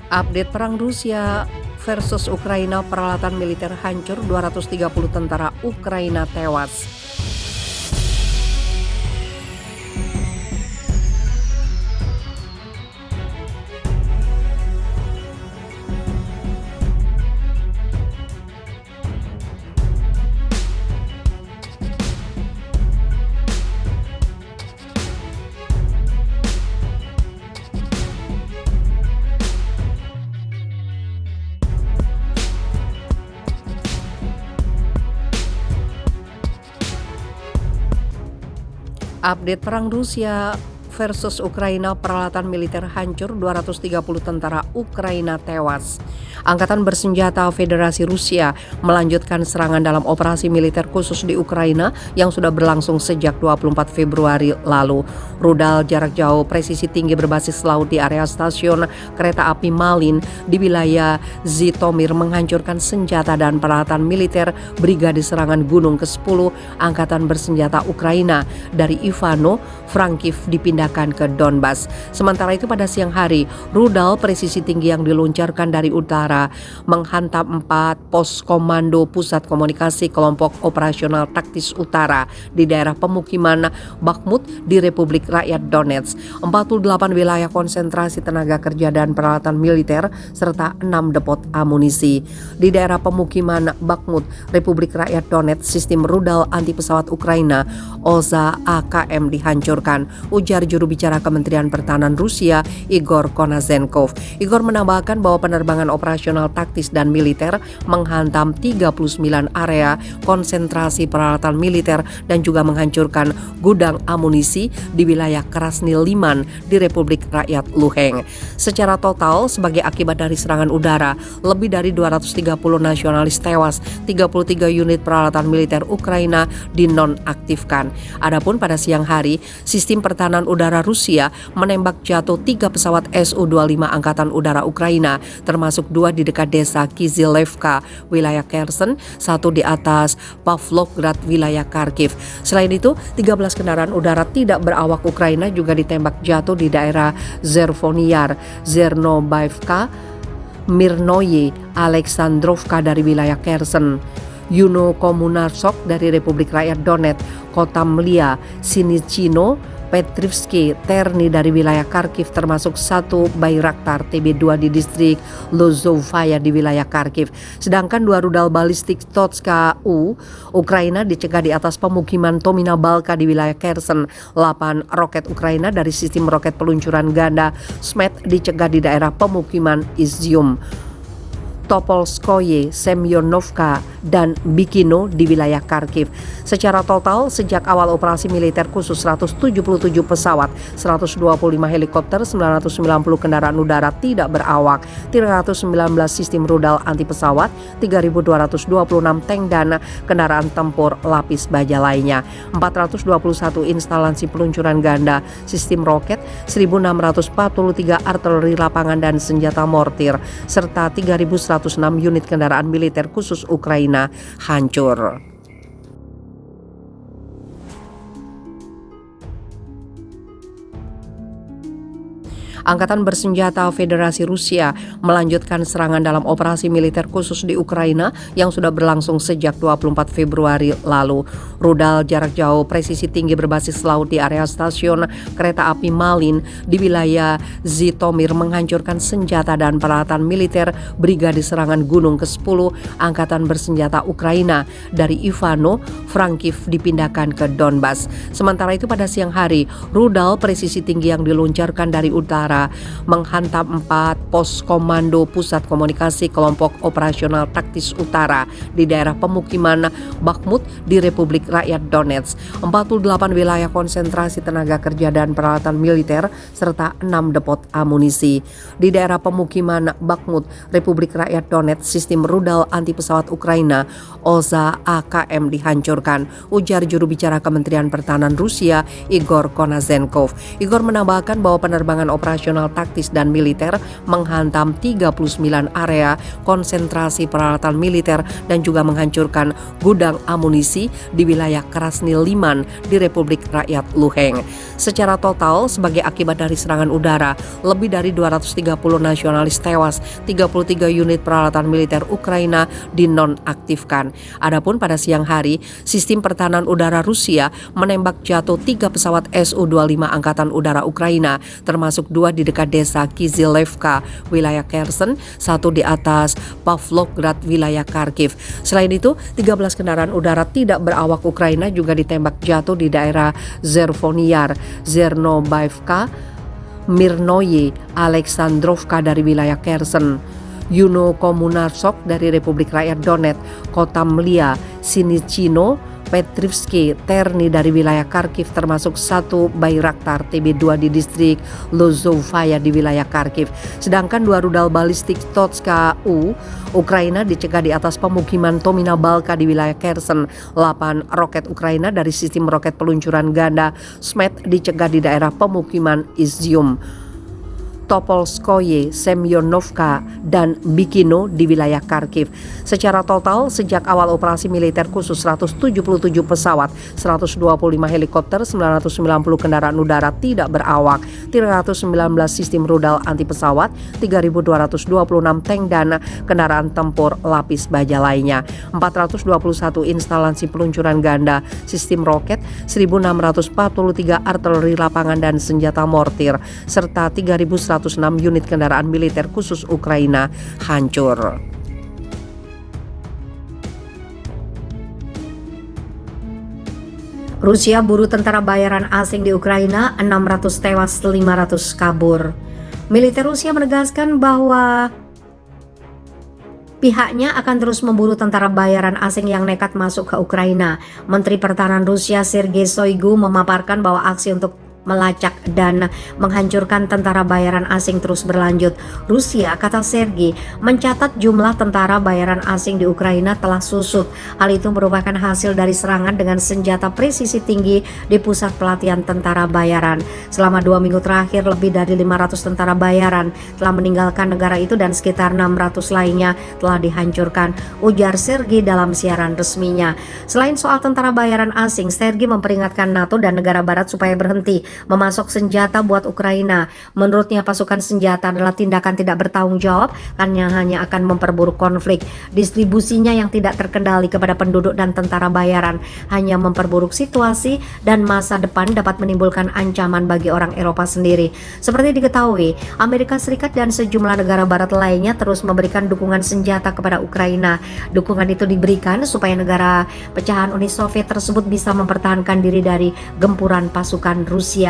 Update perang Rusia versus Ukraina, peralatan militer hancur, 230 tentara Ukraina tewas. Update perang Rusia versus Ukraina, peralatan militer hancur, 230 tentara Ukraina tewas. Angkatan bersenjata Federasi Rusia melanjutkan serangan dalam operasi militer khusus di Ukraina yang sudah berlangsung sejak 24 Februari lalu. Rudal jarak jauh presisi tinggi berbasis laut di area stasiun kereta api Malin di wilayah Zhytomyr menghancurkan senjata dan peralatan militer Brigade Serangan Gunung ke-10 Angkatan Bersenjata Ukraina dari Ivano-Frankivsk dipindahkan ke Donbas. Sementara itu pada siang hari, rudal presisi tinggi yang diluncurkan dari utara menghantam 4 pos komando pusat komunikasi kelompok operasional taktis utara di daerah pemukiman Bakhmut di Republik Rakyat Donetsk, 48 wilayah konsentrasi tenaga kerja dan peralatan militer, serta 6 depot amunisi. Di daerah pemukiman Bakhmut, Republik Rakyat Donetsk, sistem rudal anti pesawat Ukraina OZA AKM dihancurkan, ujar juru bicara Kementerian Pertahanan Rusia Igor Konazenkov. Igor menambahkan bahwa penerbangan operasional taktis dan militer menghantam 39 area konsentrasi peralatan militer dan juga menghancurkan gudang amunisi di wilayah Krasny Liman di Republik Rakyat Luhansk. Secara total, sebagai akibat dari serangan udara, lebih dari 230 nasionalis tewas, 33 unit peralatan militer Ukraina dinonaktifkan. Adapun pada siang hari, sistem pertahanan udara Rusia menembak jatuh 3 pesawat Su-25 Angkatan Udara Ukraina, termasuk 2 di dekat desa Kizilevka, wilayah Kherson, 1 di atas Pavlovgrad, wilayah Kharkiv. Selain itu, 13 kendaraan udara tidak berawak Ukraina juga ditembak jatuh di daerah Zervonyar, Zernobaivka, Mirnoye, Alexandrovka dari wilayah Kherson, Yuno Komunarsok dari Republik Rakyat Donetsk, Kotamlia, Sinichino, Petrivsky, Terni dari wilayah Kharkiv, termasuk 1 Bayraktar TB2 di distrik Lozovaya di wilayah Kharkiv. Sedangkan 2 rudal balistik Totska-U Ukraina dicegah di atas pemukiman Tomina Balka di wilayah Kherson. 8 roket Ukraina dari sistem roket peluncuran ganda Smet dicegah di daerah pemukiman Izium, Topolskoye, Semyonovka, dan Bikino di wilayah Kharkiv. Secara total, sejak awal operasi militer khusus 177 pesawat, 125 helikopter, 990 kendaraan udara tidak berawak, 319 sistem rudal anti pesawat, 3.226 tank dan kendaraan tempur lapis baja lainnya, 421 instalasi peluncuran ganda, sistem roket, 1.643 artileri lapangan dan senjata mortir, serta 3.106 unit kendaraan militer khusus Ukraina hancur. Angkatan bersenjata Federasi Rusia melanjutkan serangan dalam operasi militer khusus di Ukraina yang sudah berlangsung sejak 24 Februari lalu. Rudal jarak jauh presisi tinggi berbasis laut di area stasiun kereta api Malin di wilayah Zhytomyr menghancurkan senjata dan peralatan militer Brigade Serangan Gunung ke-10 Angkatan Bersenjata Ukraina dari Ivano-Frankivsk dipindahkan ke Donbas. Sementara itu pada siang hari, rudal presisi tinggi yang diluncurkan dari utara menghantam 4 pos komando pusat komunikasi kelompok operasional taktis utara di daerah pemukiman Bakhmut di Republik Rakyat Donetsk, 48 wilayah konsentrasi tenaga kerja dan peralatan militer, serta 6 depot amunisi. Di daerah pemukiman Bakhmut, Republik Rakyat Donetsk, sistem rudal anti pesawat Ukraina OZA AKM dihancurkan, ujar juru bicara Kementerian Pertahanan Rusia Igor Konazenkov. Igor menambahkan bahwa penerbangan operasional nasional taktis dan militer menghantam 39 area konsentrasi peralatan militer dan juga menghancurkan gudang amunisi di wilayah Krasny Liman di Republik Rakyat Luhansk. Secara total, sebagai akibat dari serangan udara, lebih dari 230 nasionalis tewas, 33 unit peralatan militer Ukraina dinonaktifkan. Adapun pada siang hari, sistem pertahanan udara Rusia menembak jatuh 3 pesawat Su-25 Angkatan Udara Ukraina, termasuk 2 di dekat desa Kizilevka, wilayah Kherson, 1 di atas Pavlograd, wilayah Kharkiv. Selain itu, 13 kendaraan udara tidak berawak Ukraina juga ditembak jatuh di daerah Zervoniar, Zernobaivka, Mirnoye, Aleksandrovka dari wilayah Kherson, Yuno Komunarsok dari Republik Rakyat Donetsk, Kotamlia, Sinichino, Petrivsky, Terni dari wilayah Kharkiv, termasuk 1 Bayraktar TB2 di distrik Lozovaya di wilayah Kharkiv. Sedangkan 2 rudal balistik Totska-U Ukraina dicegah di atas pemukiman Tomina Balka di wilayah Kherson. 8 roket Ukraina dari sistem roket peluncuran ganda SMET dicegah di daerah pemukiman Izium, Topolskoye, Semyonovka, dan Bikino di wilayah Kharkiv. Secara total, sejak awal operasi militer khusus 177 pesawat, 125 helikopter, 990 kendaraan udara tidak berawak, 319 sistem rudal anti pesawat, 3.226 tank dan kendaraan tempur lapis baja lainnya, 421 instalasi peluncuran ganda, sistem roket, 1.643 artileri lapangan dan senjata mortir, serta 3.106 unit kendaraan militer khusus Ukraina hancur. Rusia buru tentara bayaran asing di Ukraina, 600 tewas, 500 kabur. Militer Rusia menegaskan bahwa pihaknya akan terus memburu tentara bayaran asing yang nekat masuk ke Ukraina. Menteri Pertahanan Rusia Sergei Shoigu memaparkan bahwa aksi untuk melacak dan menghancurkan tentara bayaran asing terus berlanjut. Rusia, kata Sergei, mencatat jumlah tentara bayaran asing di Ukraina telah susut. Hal itu merupakan hasil dari serangan dengan senjata presisi tinggi di pusat pelatihan tentara bayaran. Selama 2 minggu terakhir, lebih dari 500 tentara bayaran telah meninggalkan negara itu dan sekitar 600 lainnya telah dihancurkan, ujar Sergei dalam siaran resminya. Selain soal tentara bayaran asing, Sergei memperingatkan NATO dan negara barat supaya berhenti memasok senjata buat Ukraina. Menurutnya, pasukan senjata adalah tindakan tidak bertanggung jawab karena hanya akan memperburuk konflik. Distribusinya yang tidak terkendali kepada penduduk dan tentara bayaran hanya memperburuk situasi dan masa depan dapat menimbulkan ancaman bagi orang Eropa sendiri. Seperti diketahui, Amerika Serikat dan sejumlah negara barat lainnya terus memberikan dukungan senjata kepada Ukraina. Dukungan itu diberikan supaya negara pecahan Uni Soviet tersebut bisa mempertahankan diri dari gempuran pasukan Rusia.